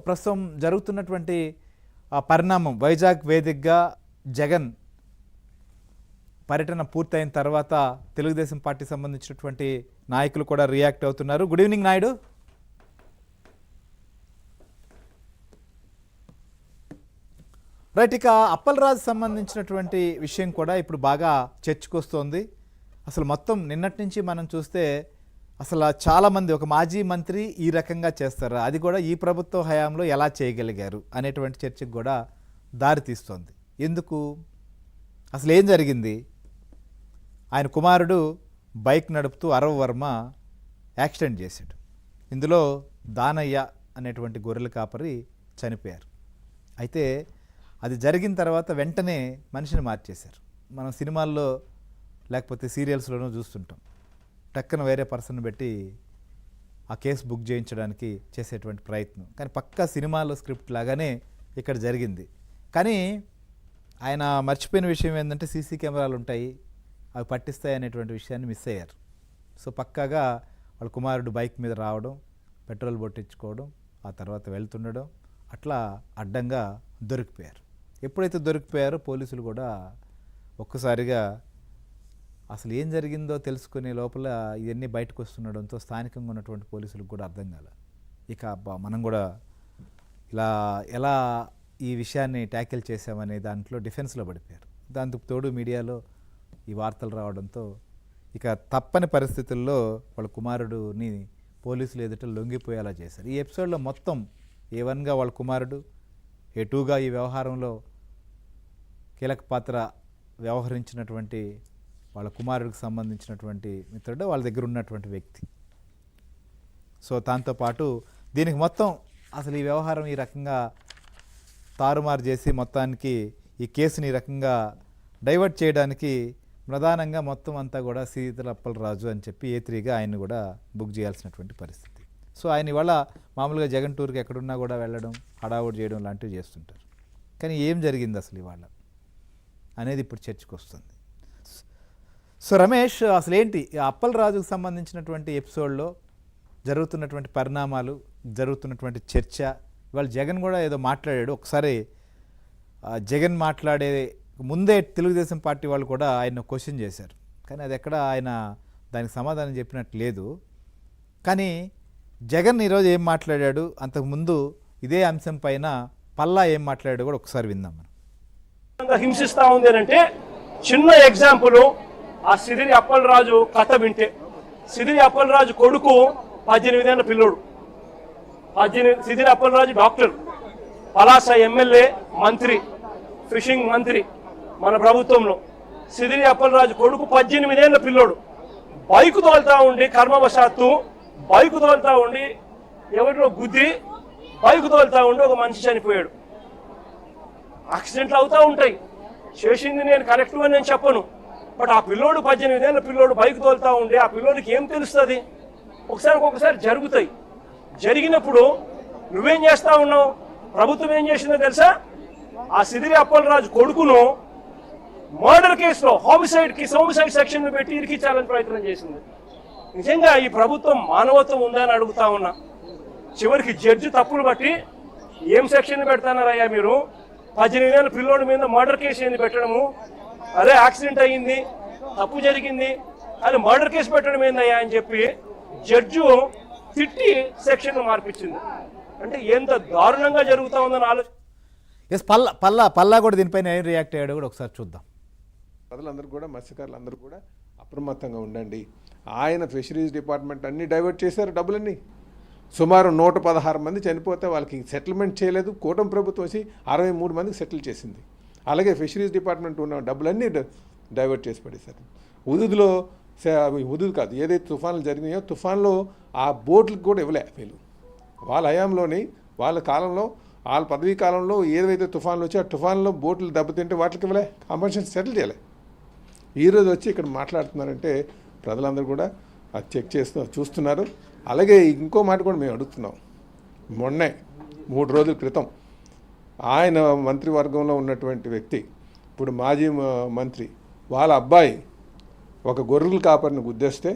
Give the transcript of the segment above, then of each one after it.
ప్రస్తుతం జరుగుతున్నటువంటి పరిణామం వైజాగ్ వేదికగా జగన్ పర్యటన పూర్తయిన తర్వాత తెలుగుదేశం పార్టీ సంబంధించినటువంటి నాయకులు కూడా రియాక్ట్ అవుతున్నారు. Good evening Naidu. రైట్, ఇక అప్పలరాజు సంబంధించినటువంటి విషయం కూడా ఇప్పుడు బాగా చర్చకొస్తోంది. అసలు మొత్తం నిన్నటి నుంచి మనం చూస్తే అసలు చాలామంది ఒక మాజీ మంత్రి ఈ రకంగా చేస్తారు, అది కూడా ఈ ప్రభుత్వ హయాంలో ఎలా చేయగలిగారు అనేటువంటి చర్చకు కూడా దారితీస్తోంది. ఎందుకు, అసలు ఏం జరిగింది? ఆయన కుమారుడు బైక్ నడుపుతూ అరవ వర్మ యాక్సిడెంట్ చేశాడు. ఇందులో దానయ్య అనేటువంటి గొర్రెల కాపరి చనిపోయారు. అయితే అది జరిగిన తర్వాత వెంటనే మనిషిని మార్చేశారు. మనం సినిమాల్లో లేకపోతే సీరియల్స్లోనూ చూస్తుంటాం, టక్కన వేరే పర్సన్ పెట్టి ఆ కేసు బుక్ చేయించడానికి చేసేటువంటి ప్రయత్నం. కానీ పక్కా సినిమాలో స్క్రిప్ట్ లాగానే ఇక్కడ జరిగింది. కానీ ఆయన మర్చిపోయిన విషయం ఏంటంటే సీసీ కెమెరాలు ఉంటాయి, అవి పట్టిస్తాయి అనేటువంటి విషయాన్ని మిస్ అయ్యారు. సో పక్కాగా వాళ్ళ కుమారుడు బైక్ మీద రావడం, పెట్రోల్ కొట్టించుకోవడం, ఆ తర్వాత వెళ్తుండడం, అట్లా అడ్డంగా దొరికిపోయారు. ఎప్పుడైతే దొరికిపోయారో పోలీసులు కూడా ఒక్కసారిగా అసలు ఏం జరిగిందో తెలుసుకునే లోపల ఇవన్నీ బయటకు వస్తుండడంతో స్థానికంగా ఉన్నటువంటి పోలీసులకు కూడా అర్థం కాల. ఇక మనం కూడా ఇలా ఎలా ఈ విషయాన్ని ట్యాకిల్ చేసామనే దాంట్లో డిఫెన్స్లో పడిపోయారు. దాంతో తోడు మీడియాలో ఈ వార్తలు రావడంతో ఇక తప్పని పరిస్థితుల్లో వాళ్ళ కుమారుడుని పోలీసులు ఎదుట లొంగిపోయేలా చేశారు. ఈ ఎపిసోడ్లో మొత్తం A1గా వాళ్ళ కుమారుడు, A2గా ఈ వ్యవహారంలో కీలక పాత్ర వ్యవహరించినటువంటి వాళ్ళ కుమారుడికి సంబంధించినటువంటి మిత్రుడు, వాళ్ళ దగ్గర ఉన్నటువంటి వ్యక్తి. సో దాంతోపాటు దీనికి మొత్తం అసలు ఈ వ్యవహారం ఈ రకంగా తారుమారు చేసి మొత్తానికి ఈ కేసుని ఈ రకంగా డైవర్ట్ చేయడానికి ప్రధానంగా మొత్తం అంతా కూడా సీతల అప్పలరాజు అని చెప్పి A3గా ఆయన్ని కూడా బుక్ చేయాల్సినటువంటి పరిస్థితి. సో ఆయన ఇవాళ మామూలుగా జగన్ టూర్కి ఎక్కడున్నా కూడా వెళ్ళడం, హడావుడి చేయడం లాంటివి చేస్తుంటారు. కానీ ఏం జరిగింది అసలు ఇవాళ అనేది ఇప్పుడు చర్చకు వస్తుంది. సో రమేష్, అసలు ఏంటి అప్పలరాజుకు సంబంధించినటువంటి ఎపిసోడ్లో జరుగుతున్నటువంటి పరిణామాలు, జరుగుతున్నటువంటి చర్చ? ఇవాళ జగన్ కూడా ఏదో మాట్లాడాడు. ఒకసారి జగన్ మాట్లాడే ముందే తెలుగుదేశం పార్టీ వాళ్ళు కూడా ఆయన క్వశ్చన్ చేశారు, కానీ అది ఎక్కడ ఆయన దానికి సమాధానం చెప్పినట్టు లేదు. కానీ జగన్ ఈరోజు ఏం మాట్లాడాడు, అంతకుముందు ఇదే అంశం పైన పల్లా ఏం మాట్లాడాడు కూడా ఒకసారి విందాం మనం. హింసిస్తా ఉంది అంటే చిన్న ఎగ్జాంపుల్, ఆ సిదిరి అప్పలరాజు కథ వింటే, సిదిరి అప్పలరాజు కొడుకు 18 ఏళ్ల పిల్లోడు. సిదిరి అప్పలరాజు డాక్టర్, పలాస ఎమ్మెల్యే, మంత్రి, ఫిషింగ్ మంత్రి మన ప్రభుత్వంలో. సిదిరి అప్పలరాజు కొడుకు 18 ఏళ్ల పిల్లోడు బైకు తోలుతా ఉండి, కర్మవశాత్తు బైకు తోలుతా ఉండి ఎవరిలో గుద్ది బైకు తోలుతా ఉండి ఒక మనిషి చనిపోయాడు. యాక్సిడెంట్లు అవుతూ ఉంటాయి, చేసింది నేను కరెక్ట్ అని నేను చెప్పను. బట్ ఆ పిల్లోడు 18 ఏళ్ల పిల్లోడు బైక్ తోలుతా ఉండే ఆ పిల్లోడికి ఏం తెలుస్తుంది? ఒక్కొక్కసారి జరుగుతాయి. జరిగినప్పుడు నువ్వేం చేస్తా ఉన్నావు? ప్రభుత్వం ఏం చేసిందో తెలుసా? ఆ సిదిరి అప్పలరాజు కొడుకును మర్డర్ కేసులో హోమిసైడ్ సెక్షన్ పెట్టి ఇరికించాలని ప్రయత్నం చేసింది. నిజంగా ఈ ప్రభుత్వం మానవత్వం ఉందని అడుగుతా ఉన్నా. చివరికి జడ్జి తప్పులు బట్టి ఏం సెక్షన్ పెడతానారయ్యా మీరు? 18 ఏళ్ల పిల్లోడి మీద మర్డర్ కేసు ఏంది పెట్టడము? అదే యాక్సిడెంట్ అయ్యింది, తప్పు జరిగింది, అది మర్డర్ కేసు పెట్టడం ఏందయ్యా అని చెప్పి జడ్జు తిట్టి సెక్షన్ మార్పించింది. అంటే ఎంత దారుణంగా జరుగుతూ ఉందని పల్లా కూడా దీనిపైన ఏం రియాక్ట్ అయ్యాడు కూడా ఒకసారి చూద్దాం. ప్రజలందరూ కూడా, మత్స్యకారులందరూ కూడా అప్రమత్తంగా ఉండండి. ఆయన ఫిషరీస్ డిపార్ట్మెంట్ అన్ని డైవర్ట్ చేశారు డబ్బులన్నీ. సుమారు 116 మంది చనిపోతే వాళ్ళకి సెటిల్మెంట్ చేయలేదు. కూటమి ప్రభుత్వం వచ్చి 63 మందికి సెటిల్ చేసింది. అలాగే ఫిషరీస్ డిపార్ట్మెంట్ ఉన్న డబ్బులన్నీ డైవర్ట్ చేసి పడేశారు. ఉదుదు కాదు, ఏదైతే తుఫాన్లు జరిగినాయో తుఫాన్లో ఆ బోట్లకు కూడా ఇవ్వలే వీళ్ళు. వాళ్ళ హయాంలోని, వాళ్ళ కాలంలో, వాళ్ళ పదవీ కాలంలో ఏదైతే తుఫాన్లు వచ్చి ఆ తుఫాన్లో బోట్లు దెబ్బతింటే వాటికి ఇవ్వలే, కాంపన్సేషన్ సెటిల్ చేయలే. ఈరోజు వచ్చి ఇక్కడ మాట్లాడుతున్నారంటే ప్రజలందరూ కూడా అది చెక్ చూస్తున్నారు. అలాగే ఇంకో మాట కూడా మేము అడుగుతున్నాం. మొన్నే 3 రోజుల క్రితం ఆయన మంత్రివర్గంలో ఉన్నటువంటి వ్యక్తి, ఇప్పుడు మాజీ మంత్రి, వాళ్ళ అబ్బాయి ఒక గొర్రెల కాపరిని గుద్దేస్తే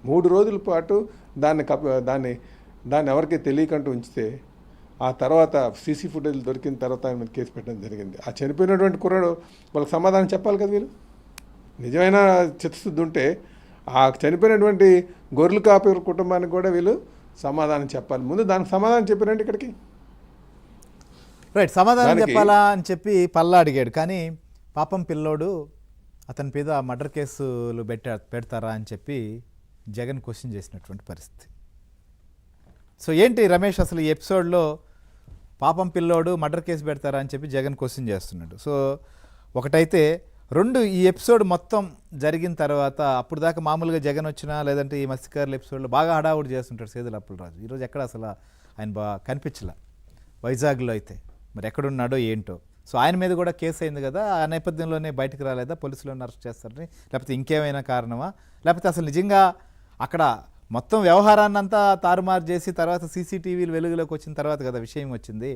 3 రోజుల పాటు దాన్ని ఎవరికి తెలియకంటూ ఉంచితే ఆ తర్వాత సీసీ ఫుటేజ్ దొరికిన తర్వాత ఆయన మీద కేసు పెట్టడం జరిగింది. ఆ చనిపోయినటువంటి కుర్రాడు వాళ్ళకి సమాధానం చెప్పాలి కదా. వీళ్ళు నిజమైన చిత్తశుద్ధి ఉంటే ఆ చనిపోయినటువంటి గొర్రెలు కాపే కుటుంబానికి కూడా వీళ్ళు సమాధానం చెప్పాలి. ముందు దానికి సమాధానం చెప్పారంటే ఇక్కడికి రైట్, సమాధానం చెప్పాలా అని చెప్పి పల్లా అడిగాడు. కానీ పాపం పిల్లోడు అతని మీద మర్డర్ కేసులు పెడతారా అని చెప్పి జగన్ క్వశ్చన్ చేసినటువంటి పరిస్థితి. సో ఏంటి రమేష్, అసలు ఈ ఎపిసోడ్లో పాపం పిల్లోడు మర్డర్ కేసు పెడతారా అని చెప్పి జగన్ క్వశ్చన్ చేస్తున్నాడు. సో ఒకటైతే రెండు, ఈ ఎపిసోడ్ మొత్తం జరిగిన తర్వాత అప్పుడు దాకా మామూలుగా జగన్ వచ్చినా లేదంటే ఈ మత్స్యకారుల ఎపిసోడ్లో బాగా హడావుడి చేస్తుంటాడు సేదుల అప్పలరాజు. ఈరోజు ఎక్కడ అసలు ఆయన కనిపించలే. వైజాగ్లో అయితే మరి ఎక్కడున్నాడో ఏంటో. సో ఆయన మీద కూడా కేసు అయింది కదా, ఆ నేపథ్యంలోనే బయటకు రాలేదా, పోలీసులను అరెస్ట్ చేస్తారని, లేకపోతే ఇంకేమైనా కారణమా, లేకపోతే అసలు నిజంగా అక్కడ మొత్తం వ్యవహారాన్ని అంతా తారుమారు చేసి తర్వాత సీసీటీవీలు వెలుగులోకి వచ్చిన తర్వాత కదా విషయం వచ్చింది.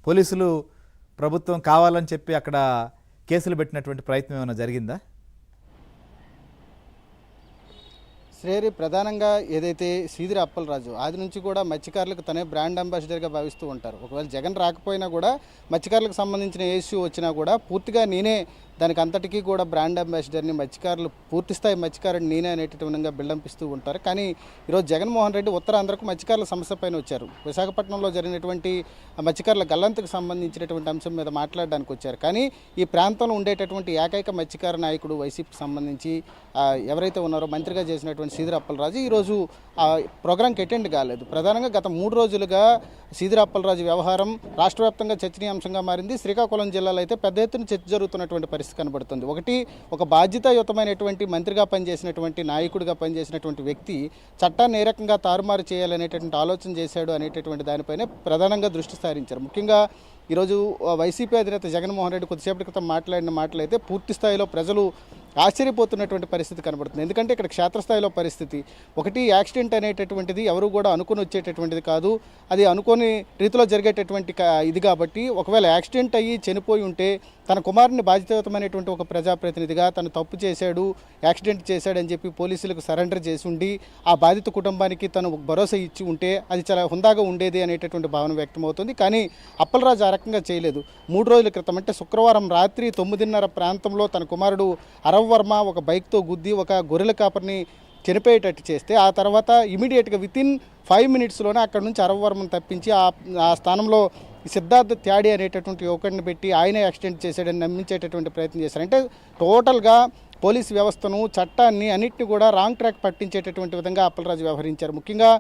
పోలీసులు ప్రభుత్వం కావాలని చెప్పి అక్కడ కేసులు పెట్టినటువంటి ప్రయత్నం ఏమైనా జరిగిందా? శ్రేరి ప్రధానంగా ఏదైతే సీదిరి అప్పలరాజు ఆది నుంచి కూడా మత్స్యకారులకు తనే బ్రాండ్ అంబాసిడర్గా భావిస్తూ ఉంటారు. ఒకవేళ జగన్ రాకపోయినా కూడా మత్స్యకారులకు సంబంధించిన ఇష్యూ వచ్చినా కూడా పూర్తిగా నేనే దానికి అంతటికీ కూడా బ్రాండ్ అంబాసిడర్ని, మత్స్యకారులు పూర్తిస్థాయి మత్స్యకారుని నేనే అనేటటువంటి బిల్డప్ ఇస్తూ ఉంటారు. కానీ ఈరోజు జగన్మోహన్ రెడ్డి ఉత్తరాంధ్రకు మత్స్యకారుల సమస్య పైన వచ్చారు. విశాఖపట్నంలో జరిగినటువంటి మత్స్యకారుల గల్లంతకు సంబంధించినటువంటి అంశం మీద మాట్లాడడానికి వచ్చారు. కానీ ఈ ప్రాంతంలో ఉండేటటువంటి ఏకైక మత్స్యకార నాయకుడు వైసీపీకి సంబంధించి ఎవరైతే ఉన్నారో మంత్రిగా చేసినటువంటి సీదిరి అప్పలరాజు ఈరోజు ప్రోగ్రాంకి అటెండ్ కాలేదు. ప్రధానంగా గత 3 రోజులుగా సీదిరి అప్పలరాజు వ్యవహారం రాష్ట్ర వ్యాప్తంగా చర్చనీయాంశంగా మారింది. శ్రీకాకుళం జిల్లాలో అయితే పెద్ద ఎత్తున చర్చ జరుగుతున్నటువంటి పరిస్థితి కనబడుతుంది. ఒకటి, ఒక బాధ్యతాయుతమైనటువంటి మంత్రిగా పనిచేసినటువంటి నాయకుడిగా పనిచేసినటువంటి వ్యక్తి చట్టాన్ని ఏ రకంగా తారుమారు చేయాలనేటటువంటి ఆలోచన చేశాడు అనేటటువంటి దానిపైనే ప్రధానంగా దృష్టి సారించారు. ముఖ్యంగా ఈరోజు వైసీపీ అధినేత జగన్మోహన్ రెడ్డి కొద్దిసేపటి క్రితం మాట్లాడిన మాటలైతే పూర్తి స్థాయిలో ప్రజలు ఆశ్చర్యపోతున్నటువంటి పరిస్థితి కనబడుతుంది. ఎందుకంటే ఇక్కడ క్షేత్రస్థాయిలో పరిస్థితి ఒకటి, యాక్సిడెంట్ అనేటటువంటిది ఎవరు కూడా అనుకుని వచ్చేటటువంటిది కాదు, అది అనుకోని రీతిలో జరిగేటటువంటి ఇది. కాబట్టి ఒకవేళ యాక్సిడెంట్ అయ్యి చనిపోయి ఉంటే తన కుమారుని బాధ్యతమైనటువంటి ఒక ప్రజాప్రతినిధిగా తను తప్పు చేశాడు, యాక్సిడెంట్ చేశాడని చెప్పి పోలీసులకు సరెండర్ చేసి ఉండి ఆ బాధిత కుటుంబానికి తను భరోసా ఇచ్చి ఉంటే అది చాలా హుందాగా ఉండేది అనేటటువంటి భావన వ్యక్తమవుతుంది. కానీ అప్పలరాజు ఆ రకంగా చేయలేదు. 3 రోజుల క్రితం అంటే శుక్రవారం రాత్రి 9:30 ప్రాంతంలో తన కుమారుడు అరవ్ వర్మ ఒక బైక్తో గుద్ది ఒక గొర్రెల కాపర్ని చనిపోయేటట్టు చేస్తే ఆ తర్వాత ఇమీడియట్గా వితిన్ 5 మినిట్స్లోనే అక్కడ నుంచి అరవ్ వర్మను తప్పించి ఆ స్థానంలో సిద్ధార్థ్ త్యాడి అనేటటువంటి యువకుడిని పెట్టి ఆయనే యాక్సిడెంట్ చేశాడని నమ్మించేటటువంటి ప్రయత్నం చేశారు. అంటే టోటల్గా పోలీసు వ్యవస్థను, చట్టాన్ని అన్నింటినీ కూడా రాంగ్ ట్రాక్ పట్టించేటటువంటి విధంగా అప్పలరాజు వ్యవహరించారు. ముఖ్యంగా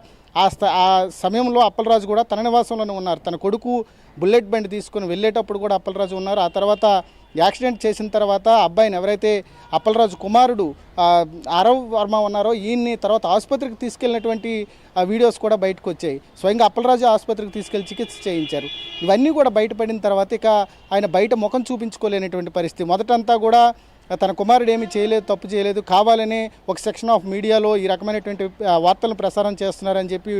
ఆ సమయంలో అప్పలరాజు కూడా తన నివాసంలోనే ఉన్నారు. తన కొడుకు బుల్లెట్ బండి తీసుకుని వెళ్ళేటప్పుడు కూడా అప్పలరాజు ఉన్నారు. ఆ తర్వాత యాక్సిడెంట్ చేసిన తర్వాత అబ్బాయిని ఎవరైతే అప్పలరాజు కుమారుడు అరవ్ వర్మ ఉన్నారో ఈయన్ని తర్వాత ఆసుపత్రికి తీసుకెళ్ళినటువంటి వీడియోస్ కూడా బయటకు వచ్చాయి. స్వయంగా అప్పలరాజు ఆసుపత్రికి తీసుకెళ్లి చికిత్స చేయించారు. ఇవన్నీ కూడా బయటపడిన తర్వాత ఇక ఆయన బయట ముఖం చూపించుకోలేనటువంటి పరిస్థితి. మొదటంతా కూడా తన కుమారుడు ఏమీ చేయలేదు, తప్పు చేయలేదు, కావాలనే ఒక సెక్షన్ ఆఫ్ మీడియాలో ఈ రకమైనటువంటి వార్తలను ప్రసారం చేస్తున్నారని చెప్పి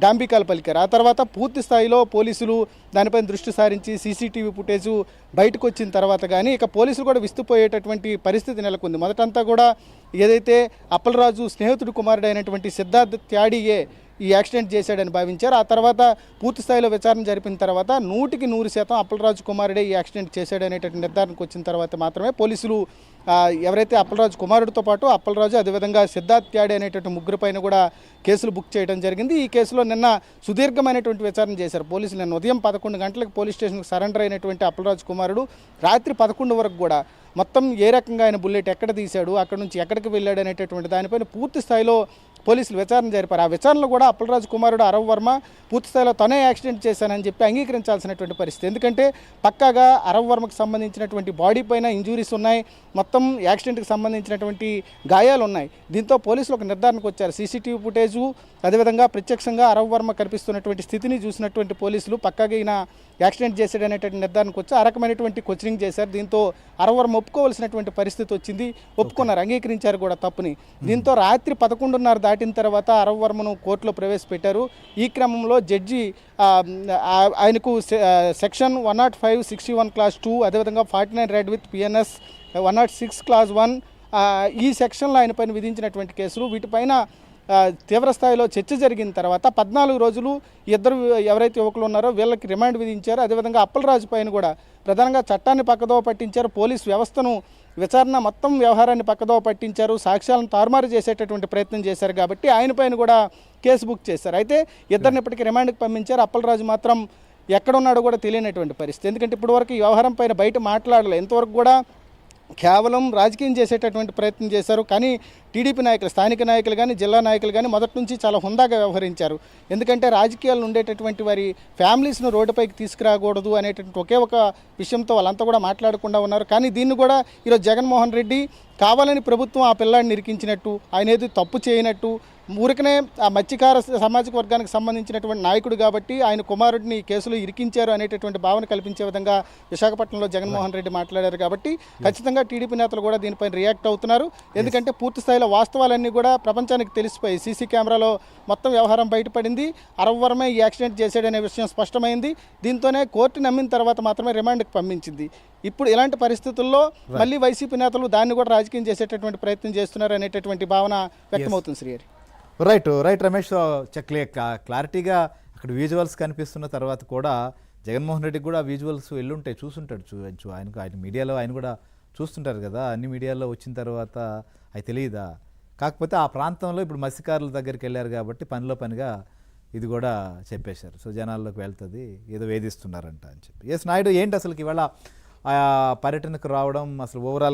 డాంబికాలు పలికారు. ఆ తర్వాత పూర్తి స్థాయిలో పోలీసులు దానిపైన దృష్టి సారించి సీసీటీవీ ఫుటేజ్ బయటకు వచ్చిన తర్వాత కానీ ఇక పోలీసులు కూడా విస్తుపోయేటటువంటి పరిస్థితి నెలకొంది. మొదటంతా కూడా ఏదైతే అప్పలరాజు స్నేహితుడు కుమారుడు అయినటువంటి సిద్ధార్థ్ త్యాడియే ఈ యాక్సిడెంట్ చేశాడని భావించారు. ఆ తర్వాత పూర్తి స్థాయిలో విచారణ జరిపిన తర్వాత 100% అప్పలరాజు కుమారుడే ఈ యాక్సిడెంట్ చేశాడనేటువంటి నిర్ధారణకు వచ్చిన తర్వాత మాత్రమే పోలీసులు ఎవరైతే అప్పలరాజు కుమారుడితో పాటు అప్పలరాజు అదేవిధంగా సిద్ధార్థ్ త్యాడి అనేటువంటి ముగ్గురు పైన కూడా కేసులు బుక్ చేయడం జరిగింది. ఈ కేసులో నిన్న సుదీర్ఘమైనటువంటి విచారణ చేశారు పోలీసులు. నిన్న ఉదయం 11 గంటలకు పోలీస్ స్టేషన్కి సరెండర్ అయినటువంటి అప్పలరాజు కుమారుడు రాత్రి 11 వరకు కూడా మొత్తం ఏ రకంగా ఆయన బుల్లెట్ ఎక్కడ తీశాడు, అక్కడ నుంచి ఎక్కడికి వెళ్ళాడు అనేటటువంటి దానిపైన పూర్తి స్థాయిలో పోలీసులు విచారణ జరిపారు. ఆ విచారణలో కూడా అప్పలరాజు కుమారుడు అరవ్ వర్మ పూర్తి స్థాయిలో తనే యాక్సిడెంట్ చేశానని చెప్పి అంగీకరించాల్సినటువంటి పరిస్థితి. ఎందుకంటే పక్కాగా అరవ్ వర్మకు సంబంధించినటువంటి బాడీ పైన ఇంజురీస్ ఉన్నాయి, మొత్తం యాక్సిడెంట్కి సంబంధించినటువంటి గాయాలు ఉన్నాయి. దీంతో పోలీసులు ఒక నిర్ధారణకు వచ్చారు. సీసీటీవీ ఫుటేజు అదేవిధంగా ప్రత్యక్షంగా అరవ్ వర్మ కనిపిస్తున్నటువంటి స్థితిని చూసినటువంటి పోలీసులు పక్కాగా ఈయన యాక్సిడెంట్ చేశాడనేటువంటి నిర్ధారణకు వచ్చి ఆ రకమైనటువంటి క్వశ్చనింగ్ చేశారు. దీంతో అరవ్ వర్మ ఒప్పుకోవాల్సినటువంటి పరిస్థితి వచ్చింది. ఒప్పుకున్నారు, అంగీకరించారు కూడా తప్పుని. దీంతో రాత్రి 11:30 దాటిన తర్వాత అరవ్ వర్మను కోర్టులో ప్రవేశపెట్టారు. ఈ క్రమంలో జడ్జి ఆయనకు సెక్షన్ 105, 61 క్లాస్ 2 అదేవిధంగా 49 రెడ్ విత్ పిఎన్ఎస్ 106 క్లాస్ 1 ఈ సెక్షన్లో ఆయన పైన విధించినటువంటి కేసులు వీటిపైన తీవ్ర స్థాయిలో చర్చ జరిగిన తర్వాత 14 రోజులు ఇద్దరు ఎవరైతే యువకులు ఉన్నారో వీళ్ళకి రిమాండ్ విధించారు. అదేవిధంగా అప్పలరాజు పైన కూడా ప్రధానంగా చట్టాన్ని పక్కదోవ పట్టించారు. పోలీస్ వ్యవస్థను విచారణ మొత్తం వ్యవహారాన్ని పక్కదోవ పట్టించారు. సాక్ష్యాలను తారుమారు చేసేటటువంటి ప్రయత్నం చేశారు కాబట్టి ఆయన పైన కూడా కేసు బుక్ చేశారు. అయితే ఇద్దరిని ఇప్పటికీ రిమాండ్కి పంపించారు. అప్పలరాజు మాత్రం ఎక్కడున్నాడో కూడా తెలియనటువంటి పరిస్థితి. ఎందుకంటే ఇప్పటివరకు ఈ వ్యవహారం పైన బయట మాట్లాడలేదు. ఇంతవరకు కూడా కేవలం రాజకీయం చేసేటటువంటి ప్రయత్నం చేశారు. కానీ టీడీపీ నాయకులు, స్థానిక నాయకులు కానీ జిల్లా నాయకులు కానీ మొదటి నుంచి చాలా హుందాగా వ్యవహరించారు. ఎందుకంటే రాజకీయాల్లో ఉండేటటువంటి వారి ఫ్యామిలీస్ను రోడ్డుపైకి తీసుకురాకూడదు అనేటటువంటి ఒకే ఒక విషయంతో వాళ్ళంతా కూడా మాట్లాడకుండా ఉన్నారు. కానీ దీన్ని కూడా ఈరోజు జగన్మోహన్ రెడ్డి కావాలని ప్రభుత్వం ఆ పిల్లాడిని ఇరికించినట్టు, ఆయన ఏది తప్పు చేయనట్టు, ఊరికనే ఆ మత్స్యకార సామాజిక వర్గానికి సంబంధించినటువంటి నాయకుడు కాబట్టి ఆయన కుమారుడిని కేసులో ఇరికించారు అనేటటువంటి భావన కల్పించే విధంగా విశాఖపట్నంలో జగన్మోహన్ రెడ్డి మాట్లాడారు. కాబట్టి ఖచ్చితంగా టీడీపీ నేతలు కూడా దీనిపైన రియాక్ట్ అవుతున్నారు. ఎందుకంటే పూర్తి స్థాయిలో వాస్తవాలన్నీ కూడా ప్రపంచానికి తెలిసిపోయి సీసీ కెమెరాలో మొత్తం వ్యవహారం బయటపడింది. అరవరమే ఈ యాక్సిడెంట్ చేశాడనే విషయం స్పష్టమైంది. దీంతోనే కోర్టు నమ్మిన తర్వాత మాత్రమే రిమాండ్కి పంపించింది. ఇప్పుడు ఇలాంటి పరిస్థితుల్లో మళ్ళీ వైసీపీ నేతలు దాన్ని కూడా రాజకీయం చేసేటటువంటి ప్రయత్నం చేస్తున్నారు అనేటటువంటి భావన వ్యక్తమవుతుంది. శ్రీహరి రైట్ రమేష్, క్లారిటీగా అక్కడ విజువల్స్ కనిపిస్తున్న తర్వాత కూడా జగన్మోహన్ రెడ్డికి కూడా విజువల్స్ వెళ్ళుంటాయి, చూసుంటాడు. ఆయన మీడియాలో ఆయన కూడా చూస్తుంటారు కదా, అన్ని మీడియాలో వచ్చిన తర్వాత అది తెలియదా? కాకపోతే ఆ ప్రాంతంలో ఇప్పుడు మత్స్యకారుల దగ్గరికి వెళ్ళారు కాబట్టి పనిలో పనిగా ఇది కూడా చెప్పేశారు. సో జనాల్లోకి వెళ్తుంది, ఏదో వేధిస్తున్నారంట అని చెప్పి. ఎస్ నాయుడు, ఏంటి అసలుకి ఇవాళ పర్యటనకు రావడం, అసలు ఓవరాల్